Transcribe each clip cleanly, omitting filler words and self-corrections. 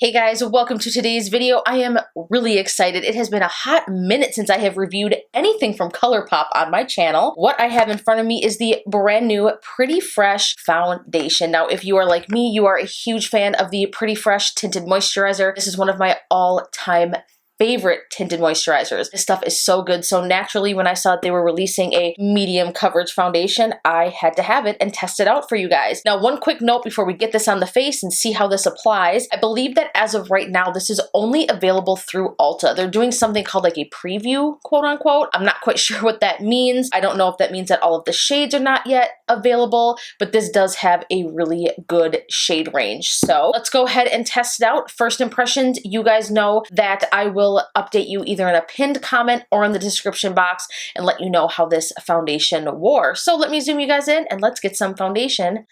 Hey guys, welcome to today's video. I am really excited. It has been a hot minute since I have reviewed anything from Colourpop on my channel. What I have in front of me is the brand new Pretty Fresh foundation. Now, if you are like me, you are a huge fan of the Pretty Fresh tinted moisturizer. This is one of my all-time favorite tinted moisturizers. This stuff is so good. So naturally, when I saw that they were releasing a medium coverage foundation, I had to have it and test it out for you guys. Now, one quick note before we get this on the face and see how this applies. I believe that as of right now, this is only available through Ulta. They're doing something called like a preview, quote unquote. I'm not quite sure what that means. I don't know if that means that all of the shades are not yet available, but this does have a really good shade range. So let's go ahead and test it out. First impressions, you guys know that I will update you either in a pinned comment or in the description box and let you know how this foundation wore. So let me zoom you guys in and let's get some foundation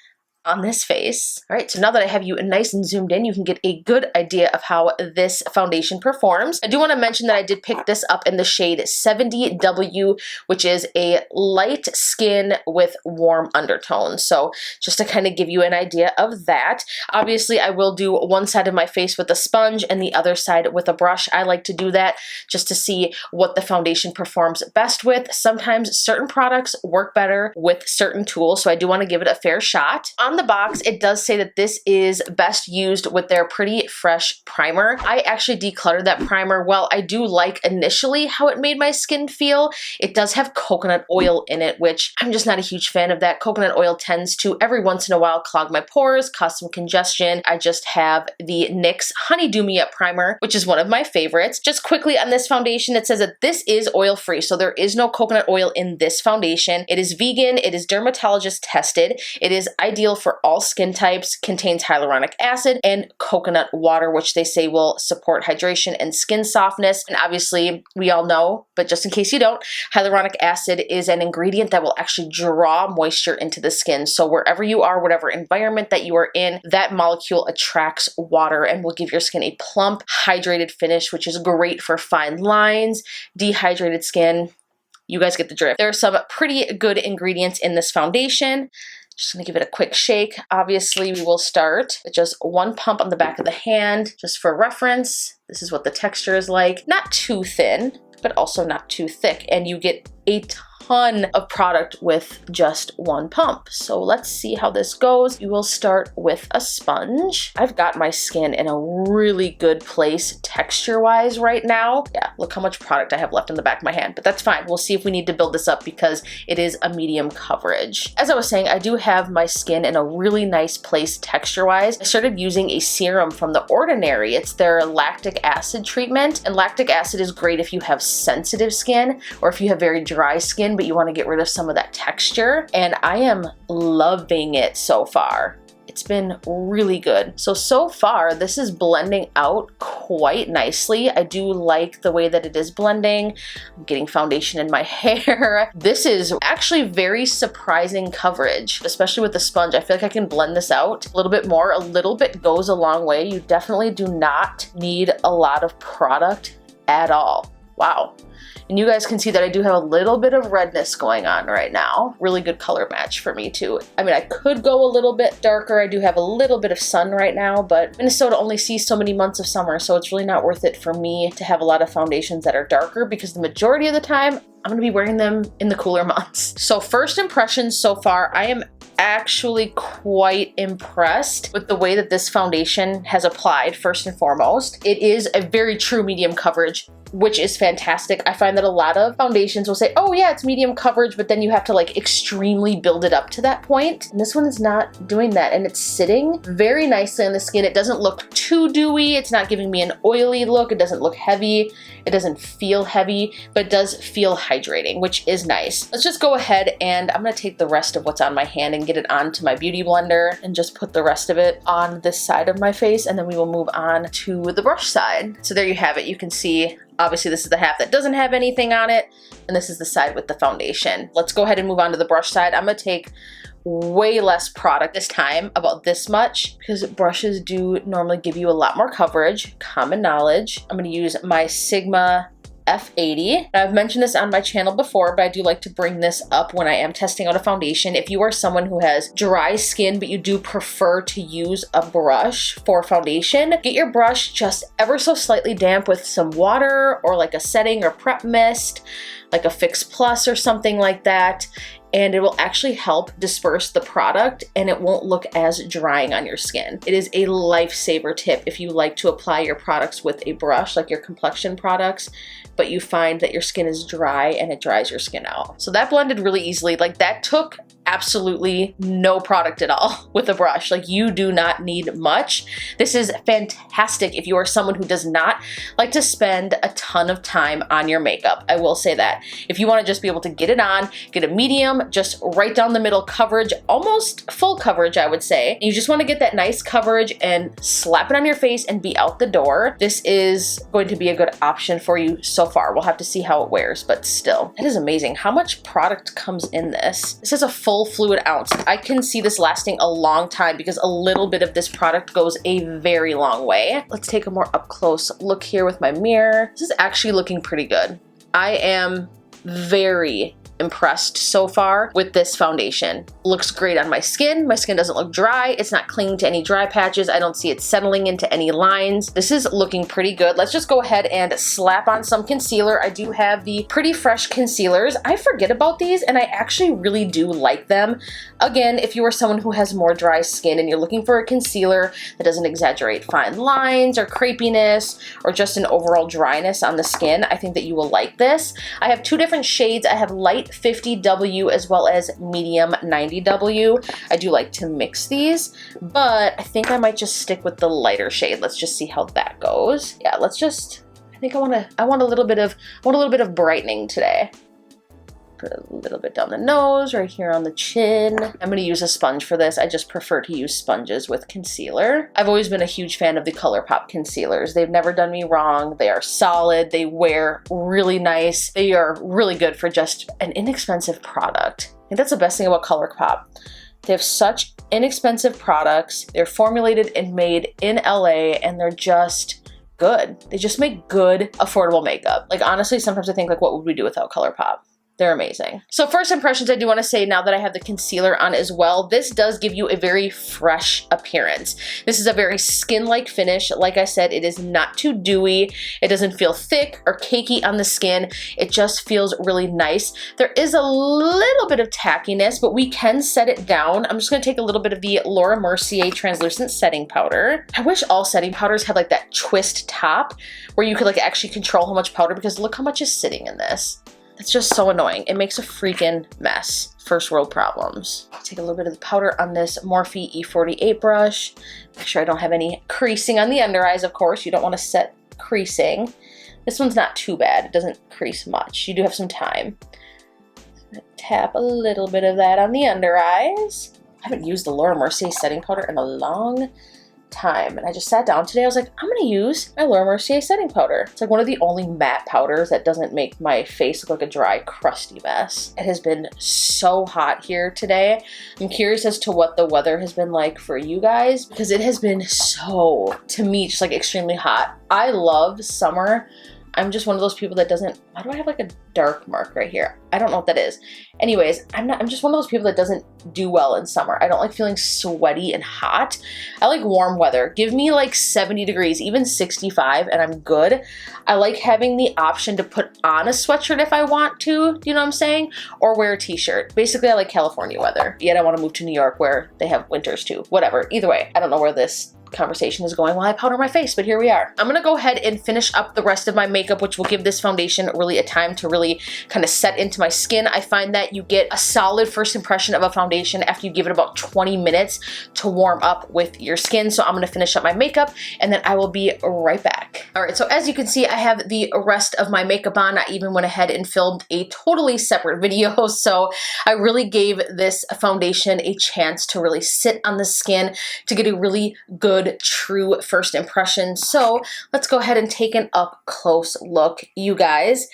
on this face. All right, so now that I have you nice and zoomed in, you can get a good idea of how this foundation performs. I do want to mention that I did pick this up in the shade 70W, which is a light skin with warm undertones. So just to kind of give you an idea of that. Obviously, I will do one side of my face with a sponge and the other side with a brush. I like to do that just to see what the foundation performs best with. Sometimes certain products work better with certain tools, so I do want to give it a fair shot. On the box, it does say that this is best used with their Pretty Fresh primer. I actually decluttered that primer. While I do like initially how it made my skin feel, it does have coconut oil in it, which I'm just not a huge fan of that. Coconut oil tends to every once in a while clog my pores, cause some congestion. I just have the NYX Honeydew Me Up primer, which is one of my favorites. Just quickly on this foundation, it says that this is oil-free, so there is no coconut oil in this foundation. It is vegan, it is dermatologist tested, it is ideal for all skin types, contains hyaluronic acid and coconut water, which they say will support hydration and skin softness. And obviously, we all know, but just in case you don't, hyaluronic acid is an ingredient that will actually draw moisture into the skin. So wherever you are, whatever environment that you are in, that molecule attracts water and will give your skin a plump, hydrated finish, which is great for fine lines, dehydrated skin. You guys get the drift. There are some pretty good ingredients in this foundation. Just gonna give it a quick shake. Obviously, we will start with just one pump on the back of the hand. Just for reference, this is what the texture is like. Not too thin, but also not too thick. And you get a ton of product with just one pump. So let's see how this goes. We will start with a sponge. I've got my skin in a really good place texture-wise right now. Yeah, look how much product I have left in the back of my hand, but that's fine. We'll see if we need to build this up because it is a medium coverage. As I was saying, I do have my skin in a really nice place texture-wise. I started using a serum from The Ordinary. It's their lactic acid treatment, and lactic acid is great if you have sensitive skin or if you have very dry skin, but you want to get rid of some of that texture, and I am loving it so far. It's been really good. So far, this is blending out quite nicely. I do like the way that it is blending. I'm getting foundation in my hair. This is actually very surprising coverage, especially with the sponge. I feel like I can blend this out a little bit more. A little bit goes a long way. You definitely do not need a lot of product at all. Wow. And you guys can see that I do have a little bit of redness going on right now. Really good color match for me too. I mean, I could go a little bit darker. I do have a little bit of sun right now, but Minnesota only sees so many months of summer, so it's really not worth it for me to have a lot of foundations that are darker because the majority of the time, I'm gonna be wearing them in the cooler months. So first impressions so far, I am actually quite impressed with the way that this foundation has applied first and foremost. It is a very true medium coverage, which is fantastic. I find that a lot of foundations will say, oh yeah, it's medium coverage, but then you have to like extremely build it up to that point. And this one is not doing that, and it's sitting very nicely on the skin. It doesn't look too dewy. It's not giving me an oily look. It doesn't look heavy. It doesn't feel heavy, but it does feel hydrating, which is nice. Let's just go ahead and I'm gonna take the rest of what's on my hand and get it onto my beauty blender and just put the rest of it on this side of my face, and then we will move on to the brush side. So there you have it. You can see, obviously this is the half that doesn't have anything on it, and this is the side with the foundation. Let's go ahead and move on to the brush side. I'm gonna take way less product this time, about this much, because brushes do normally give you a lot more coverage, common knowledge. I'm gonna use my Sigma F80. Now, I've mentioned this on my channel before, but I do like to bring this up when I am testing out a foundation. If you are someone who has dry skin, but you do prefer to use a brush for foundation, get your brush just ever so slightly damp with some water or like a setting or prep mist, like a Fix Plus or something like that, and it will actually help disperse the product and it won't look as drying on your skin. It is a lifesaver tip if you like to apply your products with a brush, like your complexion products, but you find that your skin is dry and it dries your skin out. So that blended really easily. Like, that took absolutely no product at all with a brush. Like, you do not need much. This is fantastic if you are someone who does not like to spend a ton of time on your makeup. I will say that. If you want to just be able to get it on, get a medium, just right down the middle coverage, almost full coverage, I would say. You just want to get that nice coverage and slap it on your face and be out the door. This is going to be a good option for you so far. We'll have to see how it wears, but still, it is amazing how much product comes in this. This is a full fluid ounce. I can see this lasting a long time because a little bit of this product goes a very long way. Let's take a more up close look here with my mirror. This is actually looking pretty good. I am very impressed so far with this foundation. Looks great on my skin. My skin doesn't look dry. It's not clinging to any dry patches. I don't see it settling into any lines. This is looking pretty good. Let's just go ahead and slap on some concealer. I do have the Pretty Fresh concealers. I forget about these and I actually really do like them. Again, if you are someone who has more dry skin and you're looking for a concealer that doesn't exaggerate fine lines or crepiness or just an overall dryness on the skin, I think that you will like this. I have two different shades. I have light 50W as well as medium 90W. I do like to mix these, but I think I might just stick with the lighter shade. Let's just see how that goes. Yeah, let's just, I think I want a little bit of brightening today. Put a little bit down the nose, right here on the chin. I'm going to use a sponge for this. I just prefer to use sponges with concealer. I've always been a huge fan of the Colourpop concealers. They've never done me wrong. They are solid. They wear really nice. They are really good for just an inexpensive product. I think that's the best thing about Colourpop. They have such inexpensive products. They're formulated and made in LA and they're just good. They just make good, affordable makeup. Like, honestly, sometimes I think, like, what would we do without Colourpop? They're amazing. So first impressions, I do want to say, now that I have the concealer on as well, this does give you a very fresh appearance. This is a very skin-like finish. Like I said, it is not too dewy. It doesn't feel thick or cakey on the skin. It just feels really nice. There is a little bit of tackiness, but we can set it down. I'm just going to take a little bit of the Laura Mercier translucent setting powder. I wish all setting powders had like that twist top where you could like actually control how much powder, because look how much is sitting in this. It's just so annoying. It makes a freaking mess. First world problems. Take a little bit of the powder on this Morphe E48 brush. Make sure I don't have any creasing on the under eyes, of course. You don't want to set creasing. This one's not too bad. It doesn't crease much. You do have some time. Tap a little bit of that on the under eyes. I haven't used the Laura Mercier setting powder in a long time, and I just sat down today. I was like, I'm gonna use my Laura Mercier setting powder. It's like one of the only matte powders that doesn't make my face look like a dry, crusty mess. It has been so hot here today. I'm curious as to what the weather has been like for you guys, because it has been so, to me, just like extremely hot. I love summer. I'm just one of those people that doesn't, why do I have like a dark mark right here? I don't know what that is. Anyways, I'm just one of those people that doesn't do well in summer. I don't like feeling sweaty and hot. I like warm weather. Give me like 70 degrees, even 65, and I'm good. I like having the option to put on a sweatshirt if I want to, you know what I'm saying? Or wear a t-shirt. Basically, I like California weather. Yet I want to move to New York where they have winters too. Whatever. Either way, I don't know where this conversation is going while I powder my face, but here we are. I'm gonna go ahead and finish up the rest of my makeup, which will give this foundation really a time to really kind of set into my skin. I find that you get a solid first impression of a foundation after you give it about 20 minutes to warm up with your skin. So I'm gonna finish up my makeup and then I will be right back. All right, so as you can see, I have the rest of my makeup on. I even went ahead and filmed a totally separate video. So I really gave this foundation a chance to really sit on the skin to get a really good, true first impression. So let's go ahead and take an up close look, you guys.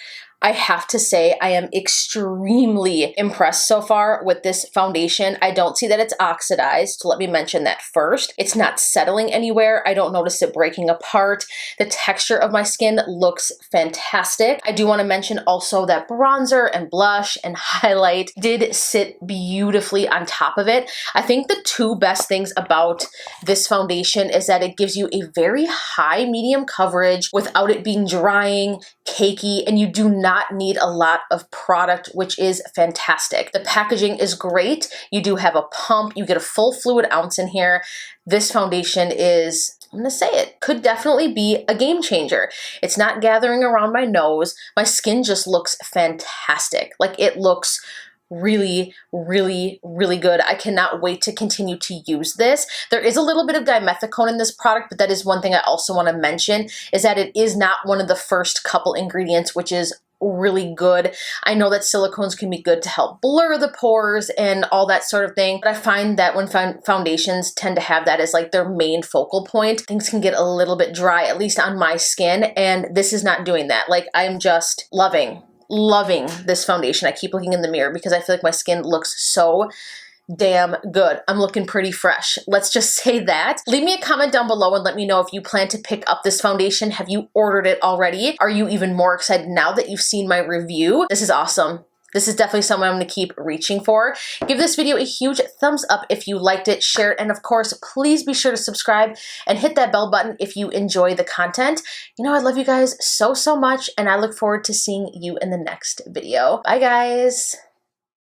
I have to say I am extremely impressed so far with this foundation. I don't see that it's oxidized, so let me mention that first. It's not settling anywhere. I don't notice it breaking apart. The texture of my skin looks fantastic. I do want to mention also that bronzer and blush and highlight did sit beautifully on top of it. I think the two best things about this foundation is that it gives you a very high medium coverage without it being drying, cakey, and you do not need a lot of product, which is fantastic. The packaging is great. You do have a pump. You get a full fluid ounce in here. This foundation is, I'm gonna say it, could definitely be a game changer. It's not gathering around my nose. My skin just looks fantastic. Like, it looks really, really, really good. I cannot wait to continue to use this. There is a little bit of dimethicone in this product, but that is one thing I also want to mention, is that it is not one of the first couple ingredients, which is really good. I know that silicones can be good to help blur the pores and all that sort of thing, but I find that when foundations tend to have that as like their main focal point, things can get a little bit dry, at least on my skin, and this is not doing that. Like, I'm just loving this foundation. I keep looking in the mirror because I feel like my skin looks so damn good. I'm looking pretty fresh. Let's just say that. Leave me a comment down below and let me know if you plan to pick up this foundation. Have you ordered it already? Are you even more excited now that you've seen my review? This is awesome. This is definitely something I'm going to keep reaching for. Give this video a huge thumbs up if you liked it, share it, and of course, please be sure to subscribe and hit that bell button if you enjoy the content. You know, I love you guys so, so much, and I look forward to seeing you in the next video. Bye, guys.